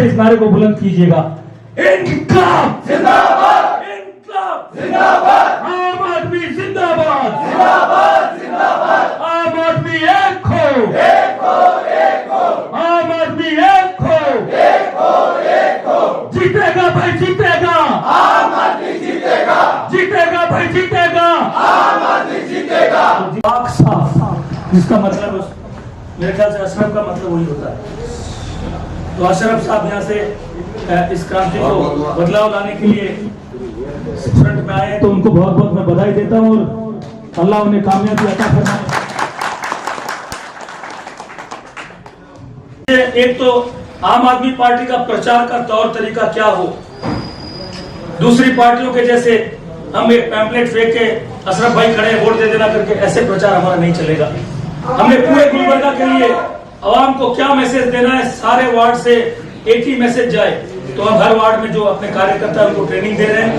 से इस नारे को बुलंद कीजिएगा। इंकलाब जिंदाबाद, इंकलाब जिंदाबाद, आम आदमी जिंदाबाद, जिंदाबाद जिंदाबाद, आम आदमी एक हो, एक हो, एक हो, आम आदमी एक हो, एक हो, एक हो, जीतेगा भाई जीतेगा, आम आदमी जीतेगा, जीतेगा भाई जीतेगा, आम आदमी जीतेगा। आग साफ, इसका मतलब मेरे ख्याल से अशरफ का मतलब वही होता है। तो अशरफ साहब यहाँ से इस क्रांति को बदलाव लाने के लिए फ्रंट में आए, तो उनको बहुत बहुत मैं बधाई देता हूँ और अल्लाह उन्हें कामयाबी अता फरमाए। एक तो आम आदमी पार्टी का प्रचार का तौर तरीका क्या हो, दूसरी पार्टियों के जैसे हम एक पैम्पलेट फेंक के अशरफ भाई खड़े वोट दे देना करके ऐसे प्रचार हमारा नहीं चलेगा। हमने पूरे गुलबर्गा के लिए आवाम को क्या मैसेज देना है, सारे वार्ड से एक ही मैसेज जाए। तो अब हर वार्ड में जो अपने कार्यकर्ता उनको ट्रेनिंग दे रहे हैं।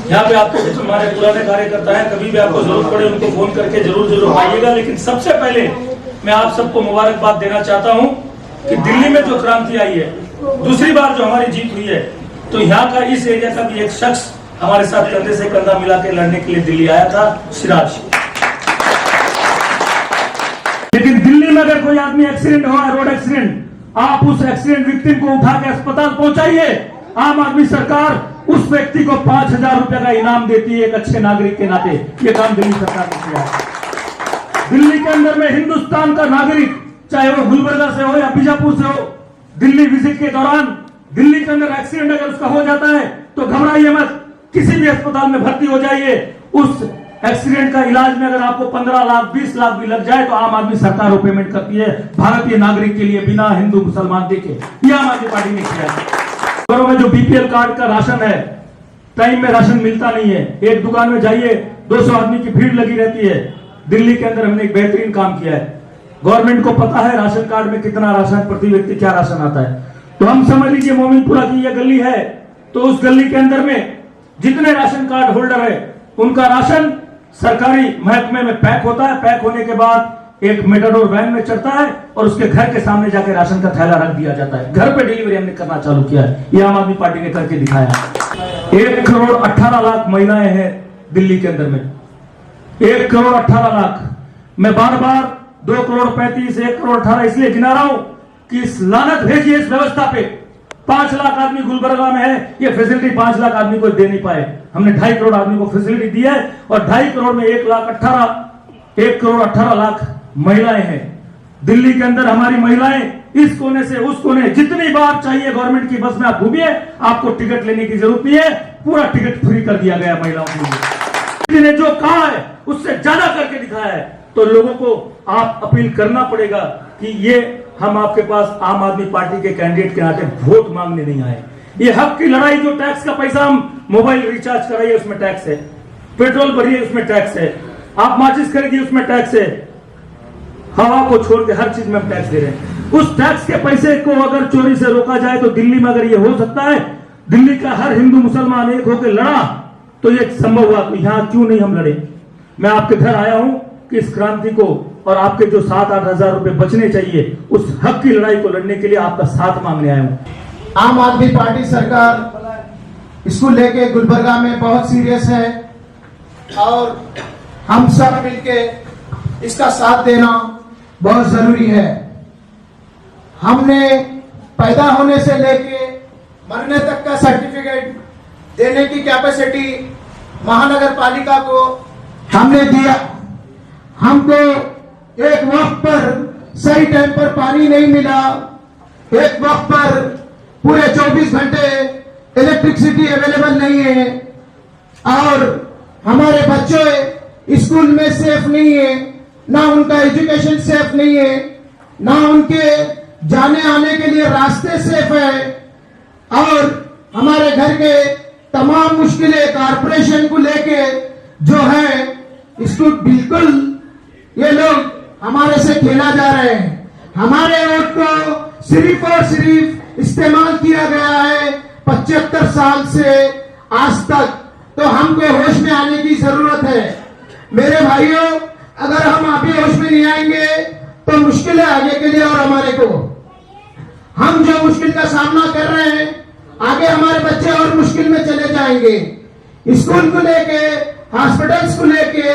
यहाँ पे आपको कुछ हमारे पुराने कार्यकर्ता हैं, कभी भी आपको जरूरत पड़े उनको फोन करके जरूर आइएगा। लेकिन सबसे पहले मैं आप सबको मुबारकबाद देना चाहता हूँ कि दिल्ली में जो क्रांति आई है, दूसरी बार जो हमारी जीत हुई है, तो यहाँ का इस एरिया का भी एक शख्स हमारे साथ कंधे से कंधा मिला के लड़ने के लिए दिल्ली आया था, सिराज। लेकिन दिल्ली में अगर कोई आदमी एक्सीडेंट हुआ है, रोड एक्सीडेंट, आप उस एक्सीडेंट विक्टिम को उठा के अस्पताल पहुंचाइए। आम आदमी सरकार उस व्यक्ति को 5,000 रुपए का इनाम देती है एक अच्छे नागरिक के नाते। ये काम दिल्ली सरकार ने किया है। दिल्ली के अंदर में हिंदुस्तान का नागरिक, चाहे वो गुलबर्गा से हो या बीजापुर से हो, दिल्ली विजिट के दौरान दिल्ली के अंदर एक्सीडेंट अगर उसका हो जाता है तो घबराइए मत, किसी भी अस्पताल में भर्ती हो जाइए। उस एक्सीडेंट का इलाज में अगर आपको 15 लाख 20 लाख भी लग जाए तो आम आदमी सरकार वो पेमेंट करती है भारतीय नागरिक के लिए, बिना हिंदू मुसलमान देखे। ये आम आदमी पार्टी ने किया है। घरों में जो बीपीएल कार्ड का राशन है, टाइम में राशन मिलता नहीं है। एक दुकान में जाइए 200 आदमी की भीड़ लगी रहती है। दिल्ली के अंदर हमने एक बेहतरीन काम किया है। गवर्नमेंट को पता है राशन कार्ड में कितना राशन, प्रति व्यक्ति क्या राशन आता है। तो हम समझ लीजिए मोमिनपुरा की यह गली है, तो उस गली के अंदर में जितने राशन कार्ड होल्डर है उनका राशन सरकारी महकमे में पैक होता है। पैक होने के बाद एक मेटाडोर वैन में चढ़ता है और उसके घर के सामने जाके राशन का थैला रख दिया जाता है। घर पे डिलीवरी हमने करना चालू किया है। ये आम आदमी पार्टी ने करके दिखाया है। 1 करोड़ 18 लाख महिलाएं हैं दिल्ली के अंदर में, 1 करोड़ 18 लाख। मैं बार बार 2 करोड़ 35, 1 करोड़ 18 इसलिए गिना रहा हूं कि इस लानत भेजिए इस व्यवस्था पे। 5 लाख आदमी गुलबर्गा में है, ये फैसिलिटी 5 लाख आदमी को दे नहीं पाए। हमने 2.5 करोड़ आदमी को फैसिलिटी दी है और 2.5 करोड़ में 1 करोड़ 18 लाख महिलाएं हैं दिल्ली के अंदर। हमारी महिलाएं इस कोने से उस कोने, जितनी बार चाहिए गवर्नमेंट की बस में आप घूमिए, आपको टिकट लेने की जरूरत नहीं है। पूरा टिकट फ्री कर दिया गया महिलाओं के लिए। ने जो कहा है उससे ज्यादा करके दिखाया है। तो लोगों को आप अपील करना पड़ेगा कि ये हम आपके पास आम आदमी पार्टी के कैंडिडेट के नाते वोट मांगने नहीं आए। ये हक की लड़ाई, जो टैक्स का पैसा हम मोबाइल रिचार्ज कराइए उसमें टैक्स है, पेट्रोल भरिए उसमें टैक्स है, आप माचिस खरीदिए उसमें टैक्स है, हवा को छोड़ के हर चीज में हम टैक्स दे रहे हैं। उस टैक्स के पैसे को अगर चोरी से रोका जाए तो दिल्ली में अगर ये हो सकता है, दिल्ली का हर हिंदू मुसलमान एक होकर लड़ा तो ये संभव हुआ, तो यहां क्यों नहीं हम लड़े। मैं आपके घर आया हूं कि इस क्रांति को और आपके जो 7-8 हजार रुपए बचने चाहिए, उस हक की लड़ाई को लड़ने के लिए आपका साथ मांगने आया हूं। आम आदमी पार्टी सरकार इसको लेके गुलबर्गा में बहुत सीरियस है और हम सब मिलके इसका साथ देना बहुत जरूरी है। हमने पैदा होने से लेके मरने तक का सर्टिफिकेट देने की कैपेसिटी महानगर पालिका को हमने दिया। हमको एक वक्त पर सही टाइम पर पानी नहीं मिला, एक वक्त पर पूरे 24 घंटे इलेक्ट्रिसिटी अवेलेबल नहीं है और हमारे बच्चे स्कूल में सेफ नहीं है, ना उनका एजुकेशन सेफ नहीं है, ना उनके जाने आने के लिए रास्ते सेफ है और हमारे घर के तमाम मुश्किलें कारपोरेशन को लेके जो है इसको बिल्कुल ये लोग हमारे से खेला जा रहे हैं। हमारे वोट को सिर्फ और सिर्फ इस्तेमाल किया गया है 75 साल से आज तक, तो हमको होश में आने की जरूरत है। मेरे भाइयों, अगर हम अभी होश में नहीं आएंगे तो मुश्किल है आगे के लिए और हमारे को। हम जो मुश्किल का सामना कर मुश्किल में चले जाएंगे। स्कूल को लेके, हॉस्पिटल्स को लेके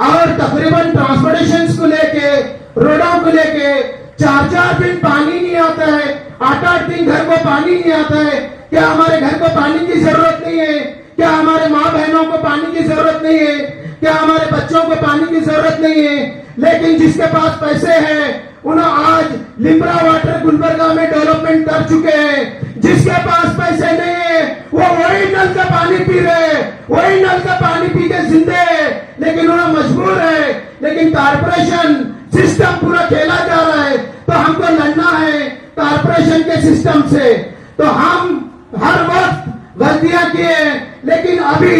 और तकरीबन ट्रांसपोर्टेशन को लेके, रोडों को लेके 4-4 दिन पानी नहीं आता है, 8-8 दिन घर को पानी नहीं आता है। क्या हमारे घर को पानी की जरूरत नहीं है? क्या हमारे माँ बहनों को पानी की जरूरत नहीं है? क्या हमारे बच्चों को पानी की जरूरत नहीं है? लेकिन जिसके पास पैसे हैं उन्हें आज लिम्बरा वाटर गुलबर्गा में डेवलपमेंट कर चुके हैं। जिसके पास पैसे नहीं है वो वही नल का पानी पी रहे, वही नल का पानी पी के जिंदे है, लेकिन उन्हें मजबूर है। लेकिन कारपोरेशन सिस्टम पूरा खेला जा रहा है, तो हमको लड़ना है कारपोरेशन के सिस्टम से। तो हम हर वक्त गलतियां किए, लेकिन अभी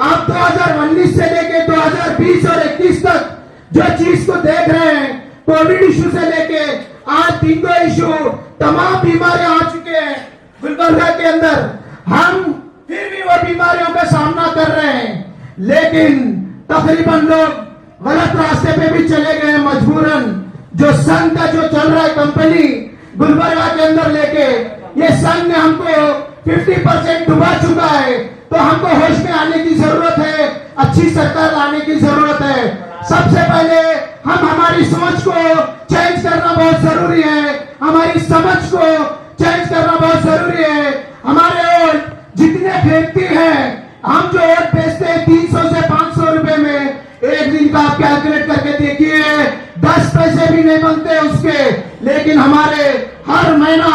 आप 2019 से लेके 2020 और 21 तक जो चीज को देख रहे हैं, कोविड इशू से लेके आज 3 इशू, तमाम बीमारियां आ चुके हैं गुलबर्गा के अंदर। हम फिर भी वो बीमारियों का सामना कर रहे हैं, लेकिन तकरीबन लोग गलत रास्ते पे भी चले गए हैं मजबूरन। जो संघ का जो चल रहा है कंपनी गुलबर्गा के अंदर लेके, ये संघ ने हमको 50% डुबा चुका है। तो हमको होश में आने की जरूरत है, अच्छी सरकार लाने की जरूरत है। सबसे पहले हम हमारी सोच को चेंज करना बहुत जरूरी है, हमारी समझ को चेंज करना बहुत जरूरी है। हमारे वोट जितने फेंकती हैं, हम जो वोट बेचते हैं 300 से 500 रुपए में, एक दिन का आप कैलकुलेट करके देखिए 10 पैसे भी नहीं बनते उसके, लेकिन हमारे हर महीना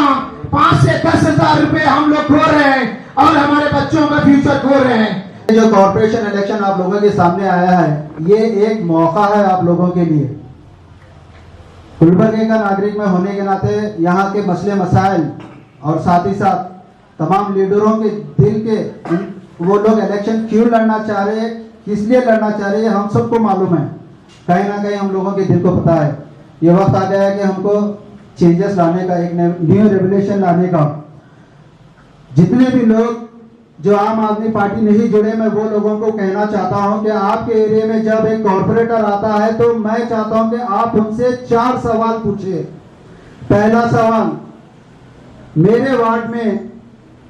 5 से 10 हजार रुपए हम लोग खो रहे हैं और हमारे बच्चों का फ्यूचर खो रहे हैं। जो कॉर्पोरेशन इलेक्शन आप लोगों के सामने आया है, ये एक मौका है आप लोगों के लिए। गुलबर्गा का नागरिक में होने के नाते यहाँ के मसले मसाइल और साथ ही साथ तमाम लीडरों के दिल के वो लोग इलेक्शन क्यों लड़ना चाह रहे हैं, किस लिए लड़ना चाह रहे हैं, हम सबको मालूम है। कहीं ना कहीं हम लोगों के दिल को पता है। ये वक्त आ गया है कि हमको चेंजेस लाने का, एक न्यू रेवोल्यूशन लाने का। जितने भी लोग जो आम आदमी पार्टी नहीं जुड़े, मैं वो लोगों को कहना चाहता हूं कि आपके एरिया में जब एक कॉर्पोरेटर आता है तो मैं चाहता हूं कि आप उनसे 4 सवाल पूछिए। पहला सवाल, मेरे वार्ड में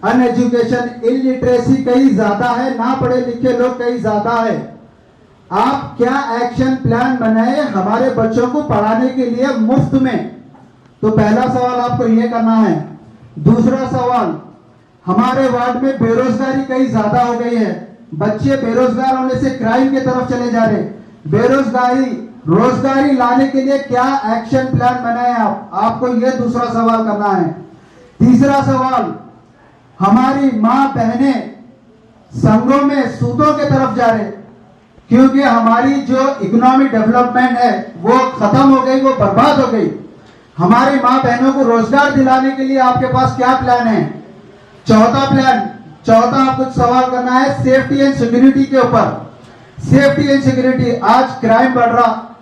अनएजुकेशन, इलिटरेसी कहीं ज्यादा है, ना पढ़े लिखे लोग कहीं ज्यादा है। आप क्या एक्शन प्लान बनाए हमारे बच्चों को पढ़ाने के लिए मुफ्त में? तो पहला सवाल आपको ये करना है। दूसरा सवाल, हमारे वार्ड में बेरोजगारी कहीं ज्यादा हो गई है, बच्चे बेरोजगार होने से क्राइम की तरफ चले जा रहे। बेरोजगारी, रोजगारी लाने के लिए क्या एक्शन प्लान बनाए आप? आपको यह दूसरा सवाल करना है। तीसरा सवाल, हमारी मां बहनें संघों में सूदों के तरफ जा रहे, क्योंकि हमारी जो इकोनॉमिक डेवलपमेंट है वो खत्म हो गई, वो बर्बाद हो गई। हमारी मां बहनों को रोजगार दिलाने के लिए आपके पास क्या प्लान है? चौथा आपको सवाल करना है सेफ्टी एंड सिक्योरिटी के ऊपर। सेफ्टी एंड सिक्योरिटी, आज क्राइम बढ़ रहा,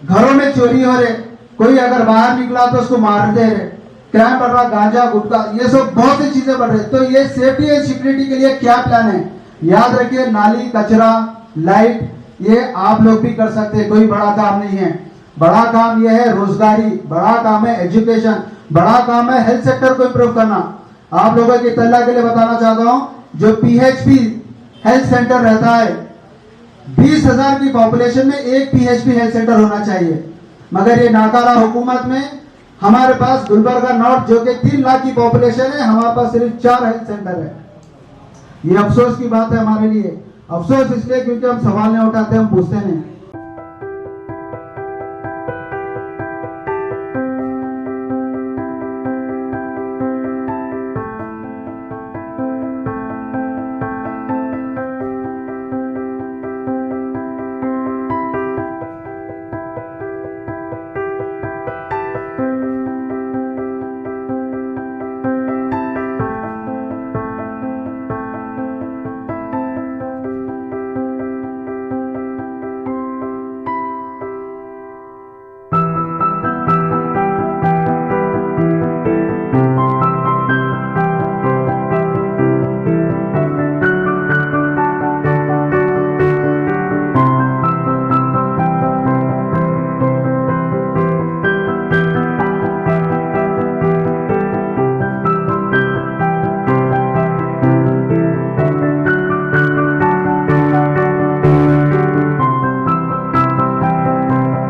घरों में चोरी हो रहे, कोई अगर बाहर निकला तो उसको मार दे रहे, क्राइम बढ़ रहा, गांजा गुटखा, ये सब बहुत सी चीजें बढ़ रही। तो ये सेफ्टी एंड सिक्योरिटी के लिए क्या प्लान है? याद रखिए, नाली, कचरा, लाइट, ये आप लोग भी कर सकते हैं, कोई बड़ा काम नहीं है। बड़ा काम यह है रोजगारी, बड़ा काम है एजुकेशन, बड़ा काम है हेल्थ सेक्टर को इंप्रूव करना। आप लोगों की इत्तला के लिए बताना चाहता हूं, जो पीएचपी हेल्थ सेंटर रहता है, 20,000 की पॉपुलेशन में एक पीएचपी हेल्थ सेंटर होना चाहिए, मगर ये नाकारा हुकूमत में हमारे पास गुलबर्गा नॉर्थ जो कि 3 लाख की पॉपुलेशन है, हमारे पास सिर्फ 4 हेल्थ सेंटर है। ये अफसोस की बात है हमारे लिए। अफसोस इसलिए क्योंकि हम सवाल नहीं उठाते, हम पूछते नहीं।